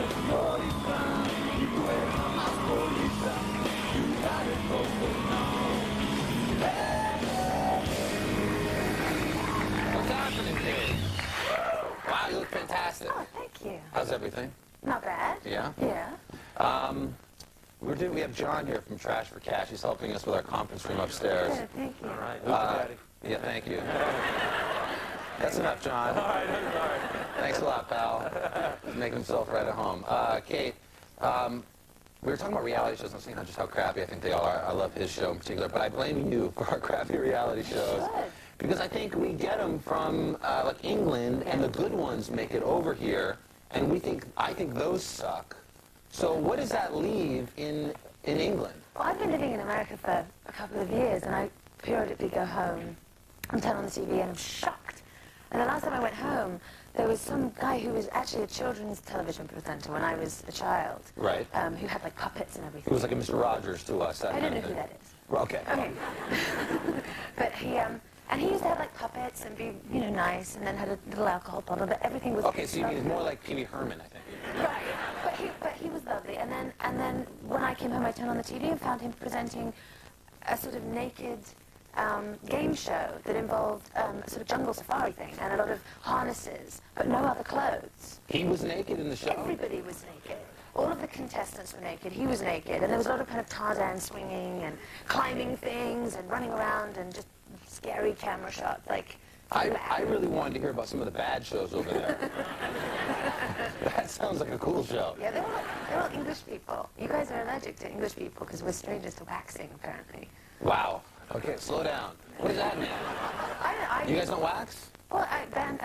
What's happening here? Wow, you look fantastic. Oh, thank you. How's everything? Not bad. Yeah? Yeah. We have John here from Trash for Cash. He's helping us with our conference room upstairs. Good, thank you. All right. Yeah, thank you. That's enough, John. All right. Thanks a lot, pal. He's making himself right at home. Kate, we were talking about reality shows and I was saying just how crappy I think they are. I love his show in particular, but I blame you for our crappy reality shows. Good. Because I think we get them from like England, and the good ones make it over here, and I think those suck. So what does that leave in England? Well, I've been living in America for a couple of years, and I periodically go home and turn on the TV, and I'm shocked. And the last time I went home, there was some guy who was actually a children's television presenter when I was a child. Right. Who had like puppets and everything. He was like a Mr. Rogers to us. I don't know who that is. Well, okay. Okay. But he used to have like puppets and be, nice, and then had a little alcohol bottle, but everything was... Okay, so you mean it's more like Pee Wee Herman, I think. Right. But he was lovely. And then when I came home, I turned on the TV and found him presenting a sort of naked game show that involved a sort of jungle safari thing and a lot of harnesses, but no other clothes. He was naked in the show? Everybody was naked. All of the contestants were naked. He was naked. And there was a lot of kind of Tarzan swinging and climbing things and running around and just scary camera shots. I really wanted to hear about some of the bad shows over there. That sounds like a cool show. Yeah, they're all English people. You guys are allergic to English people because we're strangers to waxing, apparently. Wow. Okay, slow down. What does that mean? You guys don't wax? Well, I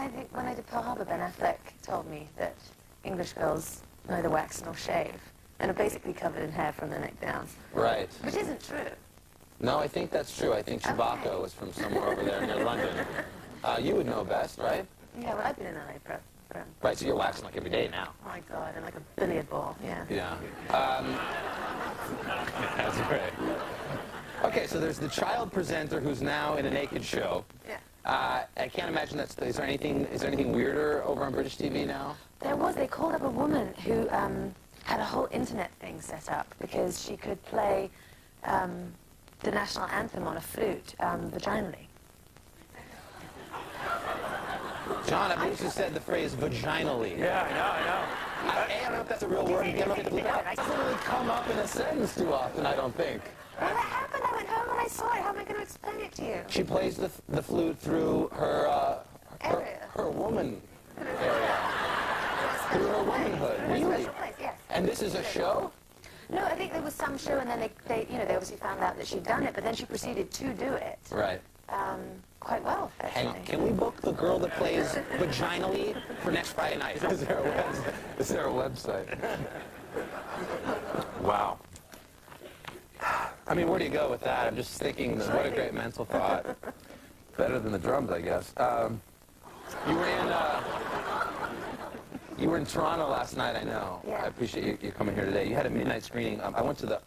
think when I did Pearl Harbor, Ben Affleck told me that English girls neither wax nor shave and are basically covered in hair from the neck down. Right. Which isn't true. No, I think that's true. I think Chewbacca was from somewhere over there near London. You would know best, right? Yeah, well, I've been in LA for Right, so you're waxing like every day now. oh my God, and like a billiard ball, yeah. Yeah. That's great. Okay, so there's the child presenter who's now in a naked show. Yeah. I can't imagine is there anything weirder over on British TV now? They called up a woman who had a whole internet thing set up because she could play the national anthem on a flute vaginally. John, I believe you said the phrase vaginally. Yeah, I know. I don't know if that's a real word. It doesn't really come up in a sentence too often, I don't think. Well, that happened. I went home and I saw it. How am I going to explain it to you? She plays the flute through her woman area. Through her womanhood. Really? Special place, yes. And this is a show? No, I think there was some show, and then they obviously found out that she'd done it, but then she proceeded to do it. Right. Quite well, actually. And can we book the girl that plays vaginally for next Friday night? Is there a website? Wow. I mean, where do you go with that? I'm just thinking, what a great mental thought. Better than the drums, I guess. You were in Toronto last night, I know. Yeah. I appreciate you coming here today. You had a midnight screening. I went to the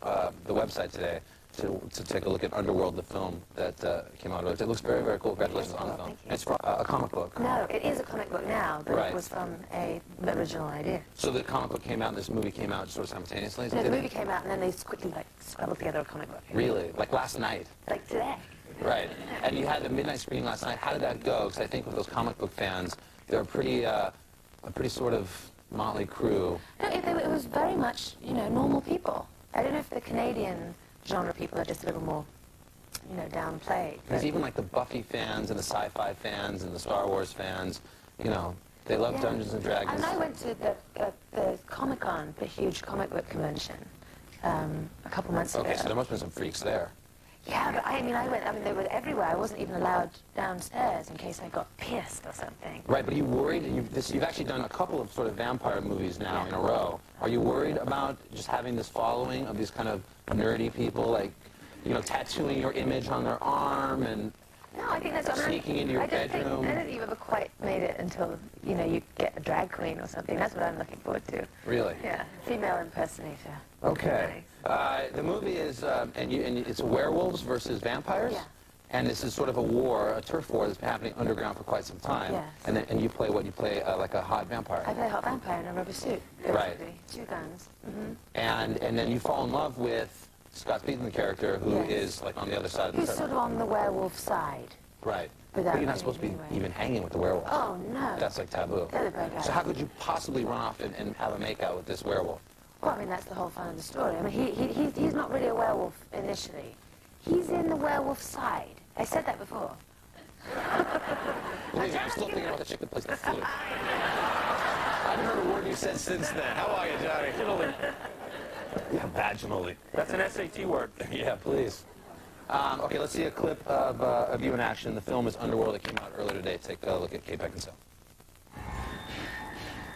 website today to take a look at Underworld, the film that came out. It looks very, very cool. Congratulations on the film. Thank you. It's from a comic book. No, it is a comic book now, but Right. it was from an original idea. So the comic book came out and this movie came out sort of simultaneously? No, the movie came out, and then they quickly scrabbled together a comic book. Really? Like last night? Like today. Right. And you had a midnight screening last night. How did that go? Because I think with those comic book fans, they're a pretty sort of motley crew. No, it was very much, normal people. I don't know if the Canadian genre people are just a little more, downplayed. Because even like the Buffy fans and the sci-fi fans and the Star Wars fans, they love Dungeons and Dragons. And I went to the Comic-Con, the huge comic book convention, a couple months ago. Okay, so there must have been some freaks there. Yeah, but they were everywhere. I wasn't even allowed downstairs in case I got pierced or something. Right, but are you worried? You've actually done a couple of sort of vampire movies now in a row. Are you worried about just having this following of these kind of nerdy people, like, tattooing your image on their arm and No, I think that's sneaking into your bedroom? I don't think you've ever quite made it until, you get a drag queen or something. That's what I'm looking forward to. Really? Yeah, female impersonator. Okay. The movie is, and it's werewolves versus vampires? Yeah. And this is sort of a war, a turf war that's been happening underground for quite some time. Yes. And you play what? You play like a hot vampire. I play a hot vampire in a rubber suit, basically. Right. 2 guns. And then you fall in love with Scott Speedman, the character, who Yes. is like on the other side of the Who's turf. sort of on the werewolf side. Right. Without But you're not being supposed to be anyway. even hanging with the werewolf. Oh, no. That's like taboo. They're the bad guys. So how could you possibly run off and have a makeout with this werewolf? Well, I mean, that's the whole fun of the story. I mean, he's not really a werewolf initially. He's in the werewolf side. I said that before. Believe me, I'm still thinking about the chick that plays the flute. I haven't heard a word you said since then. How are you, Johnny? Italy. Yeah, vaginally. That's an SAT word. Yeah, please. Okay, let's see a clip of you in action. The film is Underworld. It came out earlier today. Take a look at Kate Beckinsale.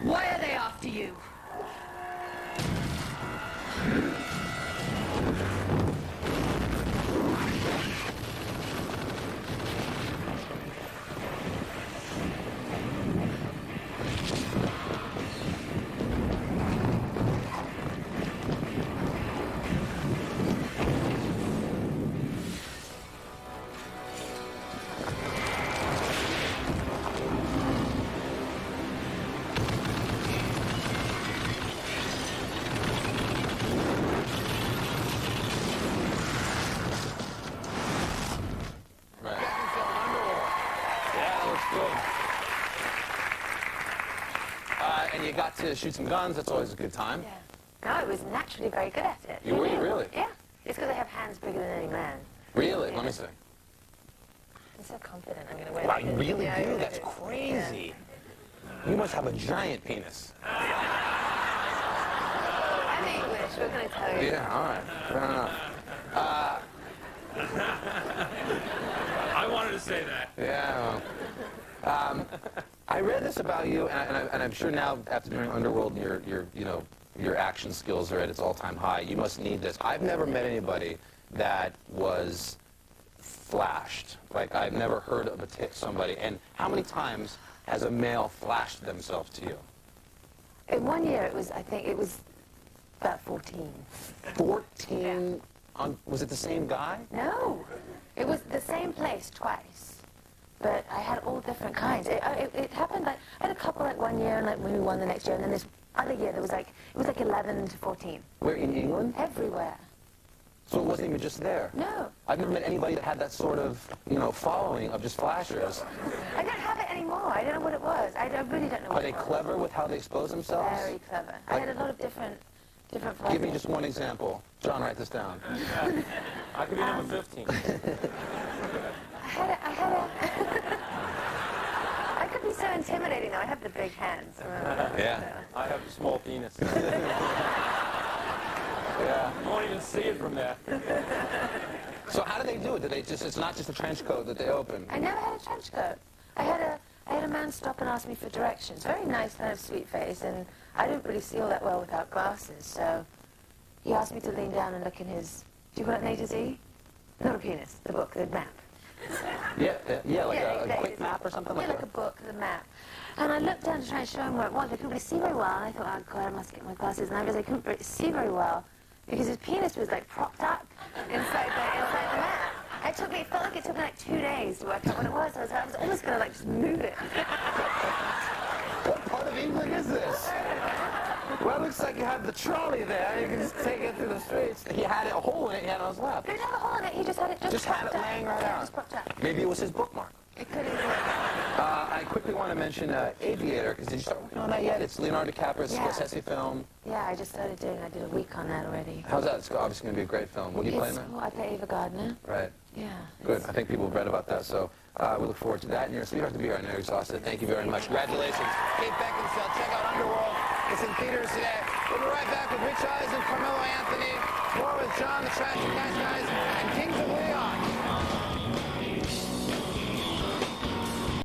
Why are they after you? Right. Yeah, that looks good. And you got to shoot some guns. That's always a good time. Yeah. No, I was naturally very good at it. You were, knew? really? Yeah. It's because I have hands bigger than any man. Really? Yeah. Let me see. I'm so confident I'm going to win. Wow, you really Yeah, do? I That's do. crazy. You must have a giant penis. I'm English. What can I tell you? Yeah, all right. Fair enough. I wanted to say that. Yeah. Well, I read this about you, and I'm sure now after doing Underworld, your action skills are at its all-time high. You must need this. I've never met anybody that was flashed. Like I've never heard of somebody. And how many times has a male flashed themselves to you? In 1 year, I think it was about 14. 14. Was it the same guy? No. It was the same place twice. But I had all different kinds. It happened like, I had a couple like 1 year and like maybe one the next year. And then this other year, it was like 11 to 14. Where, in England? Everywhere. So it wasn't even just there? No. I've never met anybody that had that sort of, following of just flashers. I don't have it anymore. I don't know what it was. I really don't know Are what they it was. clever with how they expose themselves? Very clever. I had a lot of different Give me just one example. John, write this down. I could be number 15. I could be so intimidating though. I have the big hands. Yeah. I have a small penis. Yeah. You won't even see it from there. So how do they do it? It's not just a trench coat that they open. I never had a trench coat. I had a man stop and ask me for directions. Very nice, kind of sweet face, and I didn't really see all that well without glasses, so he asked me to lean down and look in his, do you call it an A to Z? Not a penis, the book, the map. Yeah, like a exactly. quick map or something Yeah, like like a that. book, the map. And I looked down to try and show him where it was. I couldn't really see very well, and I thought, oh God, I must get my glasses. And I realized I couldn't see very well because his penis was like propped up inside the map. It felt like it took me like 2 days to work out what it was. I was almost going to like just move it. What part of England is this? Well, it looks like you have the trolley there. You can just take it through the streets. He had a hole in it. He had it on his lap. He didn't have a hole in it. He just had it Just had propped it up. laying right Yeah, out. just propped up. Maybe it was his bookmark. It could have been. I quickly want to mention Aviator, because did you start working on that yet? It's Leonardo DiCaprio's Yeah. Scorsese film. Yeah, I just started doing. I did a week on that already. How's that? It's obviously going to be a great film. What do you play in It's that? cool. I play Ava Gardner. Right. Yeah. Good. I think people have read about that, so we look forward to that. And you're a sweetheart to be here. I know you're exhausted. Thank you very much. Congratulations. Kate Beckinsale. Check out Underworld. It's in theaters today. We'll be right back with Rich Eisen, Carmelo Anthony, more with John the Trash and Cash Guys, and Kings of Leon.